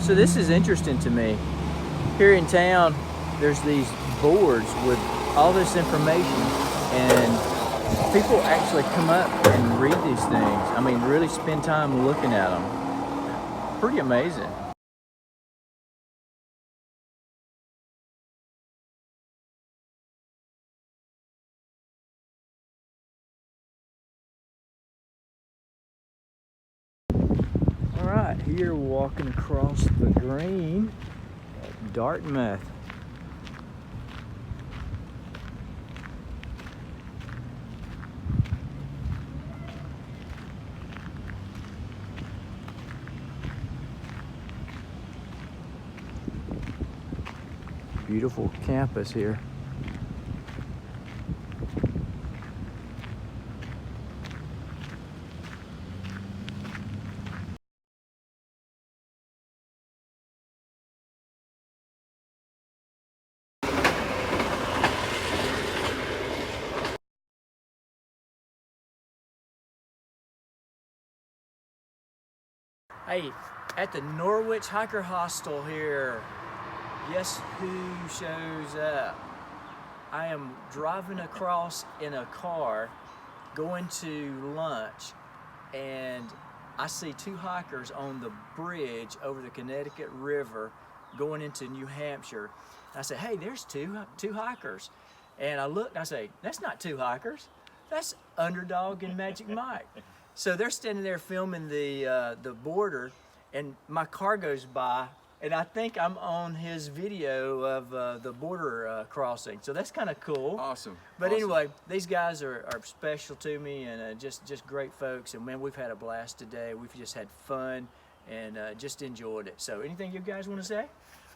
So this is interesting to me. Here in town, there's these boards with all this information, and people actually come up and read these things. I mean, really spend time looking at them. Pretty amazing. All right, here walking across the green at Dartmouth. Beautiful campus here. Hey, at the Norwich Hiker Hostel here, guess who shows up? I am driving across in a car going to lunch, and I see two hikers on the bridge over the Connecticut River going into New Hampshire. I say, hey, there's two hikers. And I look and I say, that's not two hikers, that's Underdog and Magic Mike. So they're standing there filming the border, and my car goes by, and I think I'm on his video of the border crossing. So that's kind of cool. Awesome. But anyway, these guys are special to me, and just great folks. And man, we've had a blast today. We've just had fun and just enjoyed it. So anything you guys want to say?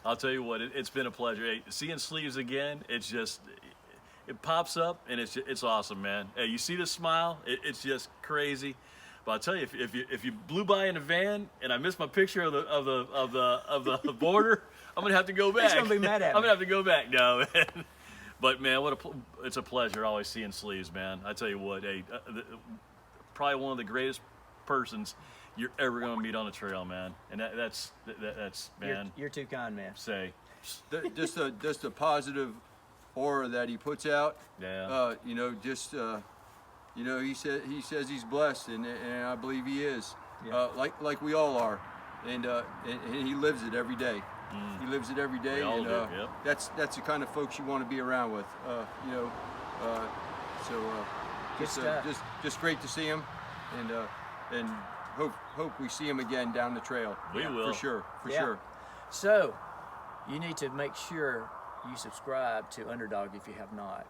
I'll tell you what, it's been a pleasure. Hey, seeing Sleeves again, it's just, it pops up, and it's awesome, man. Hey, you see the smile? It's just crazy. But I'll tell you, if you blew by in a van and I missed my picture of the border, I'm gonna have to go back. He's gonna be mad at me. I'm gonna have to go back. No, man. But man, it's a pleasure always seeing Sleeves, man. I tell you what, hey, probably one of the greatest persons you're ever gonna meet on a trail, man. And that's man. You're too kind, man. Just a positive aura that he puts out. Yeah. He says he's blessed, and I believe he is. Yeah. Like we all are, and he lives it every day. He lives it every day, We all and do, yep. that's the kind of folks you want to be around with. Just great to see him, and hope we see him again down the trail. We will. For sure. So you need to make sure you subscribe to Underdog if you have not.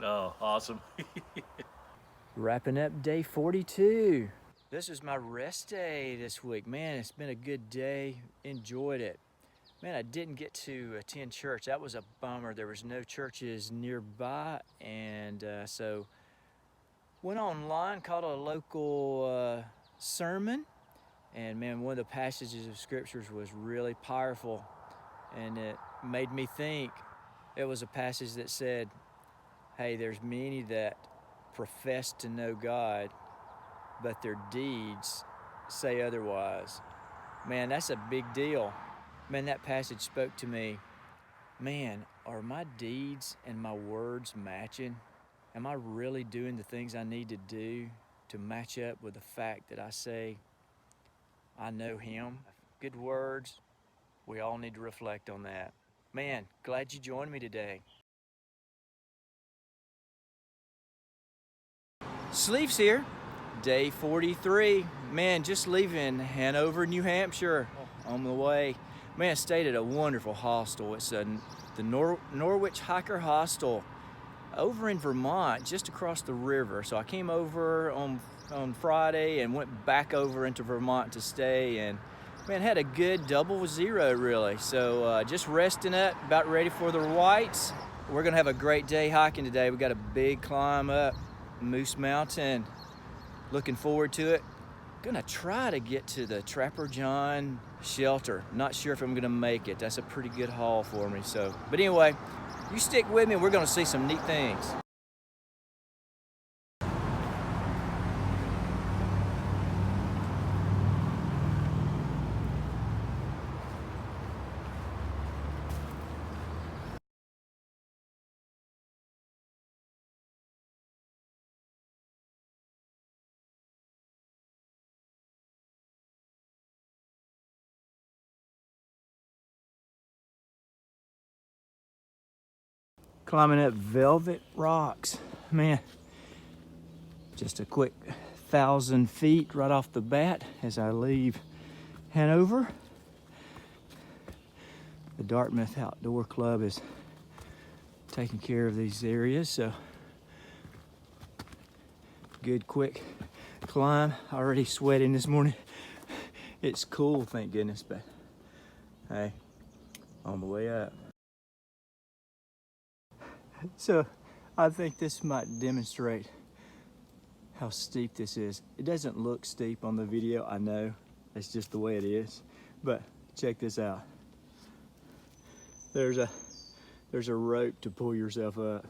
Oh, awesome. Wrapping up day 42. This is my rest day this week. Man, it's been a good day. Enjoyed it. Man, I didn't get to attend church. That was a bummer. There was no churches nearby, and so went online, caught a local sermon, and man, one of the passages of scriptures was really powerful, and it made me think. It was a passage that said, hey, there's many that profess to know God, but their deeds say otherwise. Man, that's a big deal. Man, that passage spoke to me. Man, are my deeds and my words matching? Am I really doing the things I need to do to match up with the fact that I say I know Him? Good words. We all need to reflect on that. Man, glad you joined me today. Sleeves here, day 43. Man, just leaving Hanover, New Hampshire on the way. Man, stayed at a wonderful hostel. It's the Norwich Hiker Hostel over in Vermont, just across the river. So I came over on Friday and went back over into Vermont to stay, and man, had a good 00 really. So just resting up, about ready for the whites. We're gonna have a great day hiking today. We got a big climb up Moose Mountain. Looking forward to it. Gonna try to get to the Trapper John shelter. Not sure if I'm gonna make it. That's a pretty good haul for me. But anyway, you stick with me. We're gonna see some neat things. climbing up velvet rocks. Man, just a quick 1,000 feet right off the bat as I leave Hanover. The Dartmouth Outdoor Club is taking care of these areas, so good quick climb. Already sweating this morning. It's cool, thank goodness, but hey, on the way up. So I think this might demonstrate how steep this is. It doesn't look steep on the video, I know. It's just the way it is. But check this out. There's a rope to pull yourself up.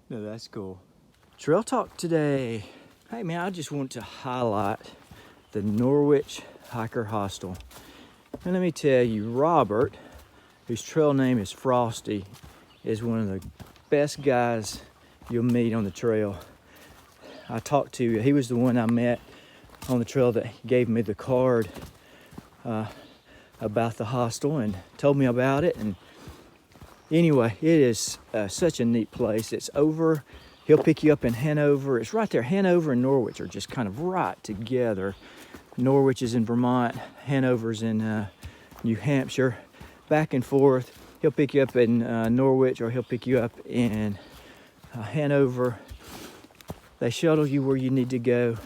No, that's cool. Trail talk today. Hey man, I just want to highlight the Norwich Hiker Hostel. And let me tell you, Robert, whose trail name is Frosty, is one of the best guys you'll meet on the trail. I talked to, he was the one I met on the trail that gave me the card about the hostel and told me about it. And anyway, it is such a neat place. It's over, he'll pick you up in Hanover. It's right there. Hanover and Norwich are just kind of right together. Norwich is in Vermont, Hanover's in New Hampshire, back and forth. He'll pick you up in Norwich or he'll pick you up in Hanover. They shuttle you where you need to go.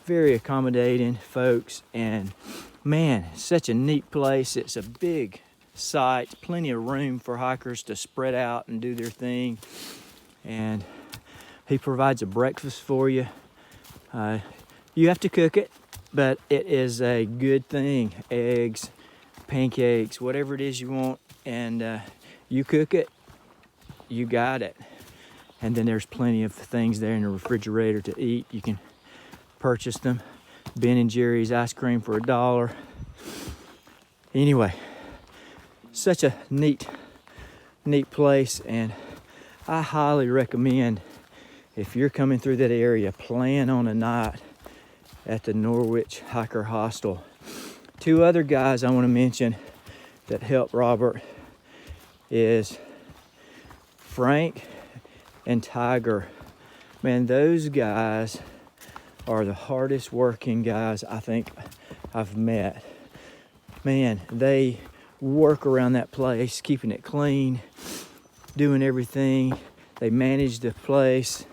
Very accommodating folks, and man, it's such a neat place. It's a big site, plenty of room for hikers to spread out and do their thing. And he provides a breakfast for you. You have to cook it, but it is a good thing. Eggs, pancakes, whatever it is you want, and you cook it, you got it. And then there's plenty of things there in the refrigerator to eat. You can purchase them. Ben and Jerry's ice cream for $1. Anyway, such a neat place, and I highly recommend, if you're coming through that area, plan on a night at the Norwich Hiker Hostel. Two other guys I want to mention that help Robert is Frank and Tiger. Man, those guys are the hardest working guys I think I've met. Man, they work around that place, keeping it clean, doing everything. They manage the place,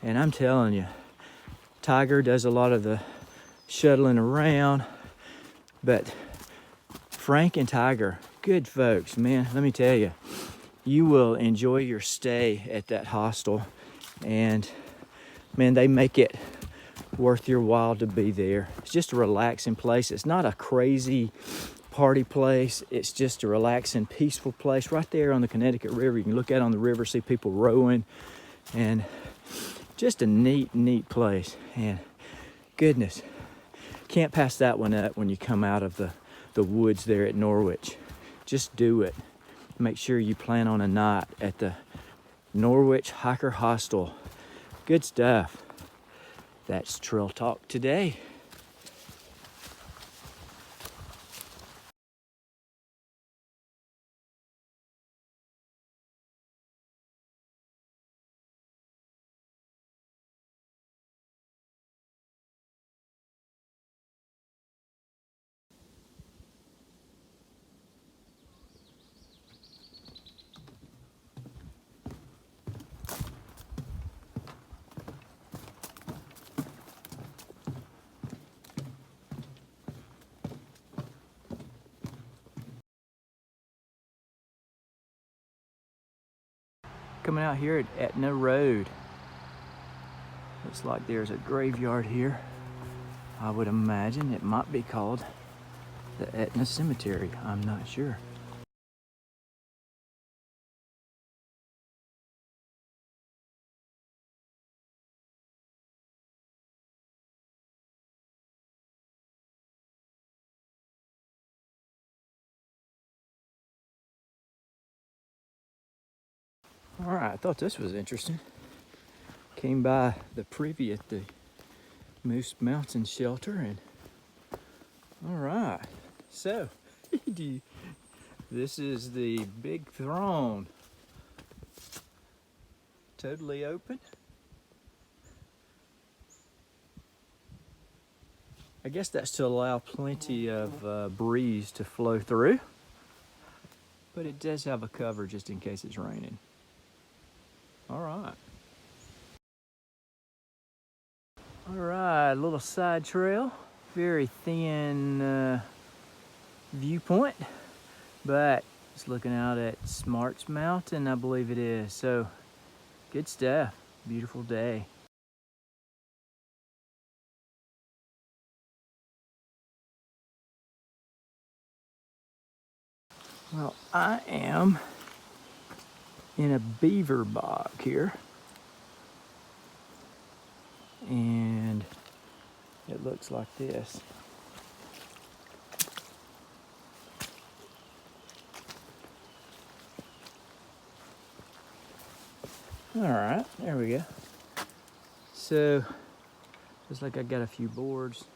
and I'm telling you, Tiger does a lot of the shuttling around, but Frank and Tiger, good folks, man. Let me tell you, you will enjoy your stay at that hostel, and man, they make it worth your while to be there. It's just a relaxing place. It's not a crazy party place. It's just a relaxing, peaceful place right there on the Connecticut River. You can look out on the river, see people rowing, and just a neat place. And goodness, can't pass that one up when you come out of the woods there at Norwich. Just do it. Make sure you plan on a night at the Norwich Hiker Hostel. Good stuff. That's Trail Talk today. Coming out here at Etna Road. Looks like there's a graveyard here. I would imagine it might be called the Etna Cemetery. I'm not sure. All right, I thought this was interesting. Came by the privy at the Moose Mountain Shelter, and all right, so this is the big throne totally open. I guess that's to allow plenty of breeze to flow through, but it does have a cover just in case it's raining. All right. All right, a little side trail, very thin viewpoint, but it's looking out at Smarts Mountain, I believe it is. So good stuff, beautiful day. Well, I am in a beaver bog here, and it looks like this. All right, there we go. So, looks like I got a few boards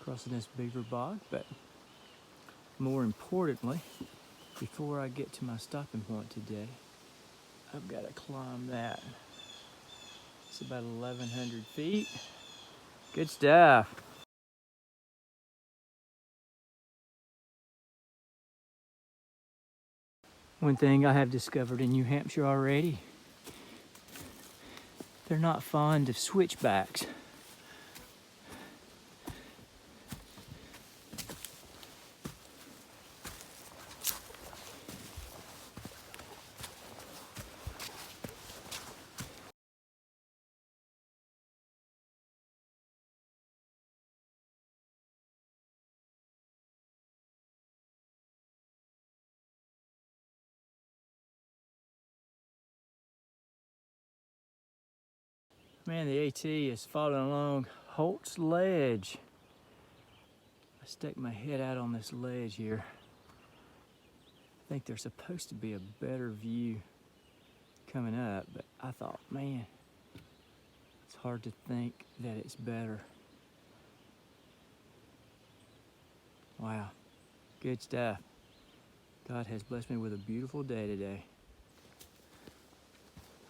crossing this beaver bog, but more importantly, before I get to my stopping point today, I've got to climb that. It's about 1,100 feet. Good stuff. One thing I have discovered in New Hampshire already, they're not fond of switchbacks. Man, the AT is falling along Holt's Ledge. I stuck my head out on this ledge here. I think there's supposed to be a better view coming up, but I thought, man, it's hard to think that it's better. Wow, good stuff. God has blessed me with a beautiful day today.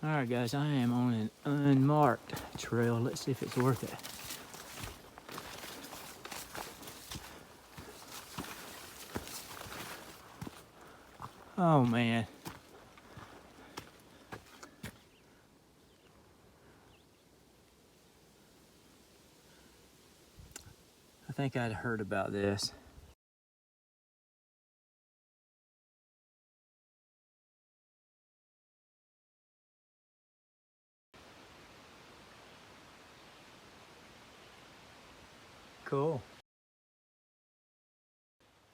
All right, guys, I am on an unmarked trail. Let's see if it's worth it. Oh, man. I think I'd heard about this. Cool.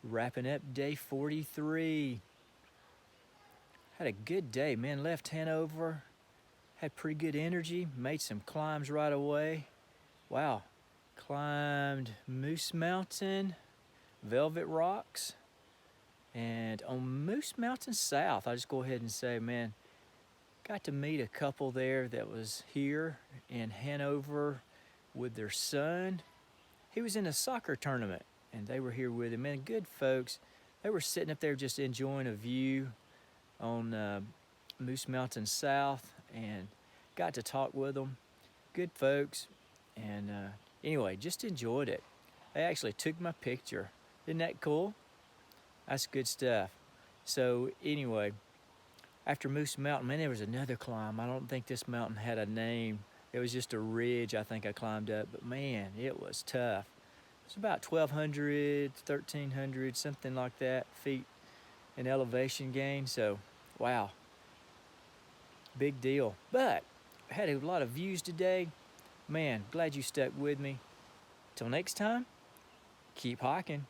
Wrapping up day 43. Had a good day, man. Left Hanover, had pretty good energy, made some climbs right away. Wow. Climbed Moose Mountain, Velvet Rocks, and on Moose Mountain South, I just go ahead and say, man, got to meet a couple there that was here in Hanover with their son. He was in a soccer tournament, and they were here with him. Man, good folks. They were sitting up there just enjoying a view on Moose Mountain South, and got to talk with them. Good folks, and anyway, just enjoyed it. They actually took my picture. Isn't that cool? That's good stuff. So anyway, after Moose Mountain, man, there was another climb. I don't think this mountain had a name. It was just a ridge I think I climbed up, but man, it was tough. It's about 1,200, 1,300, something like that, feet in elevation gain. So, wow, big deal. But I had a lot of views today. Man, glad you stuck with me. Till next time, keep hiking.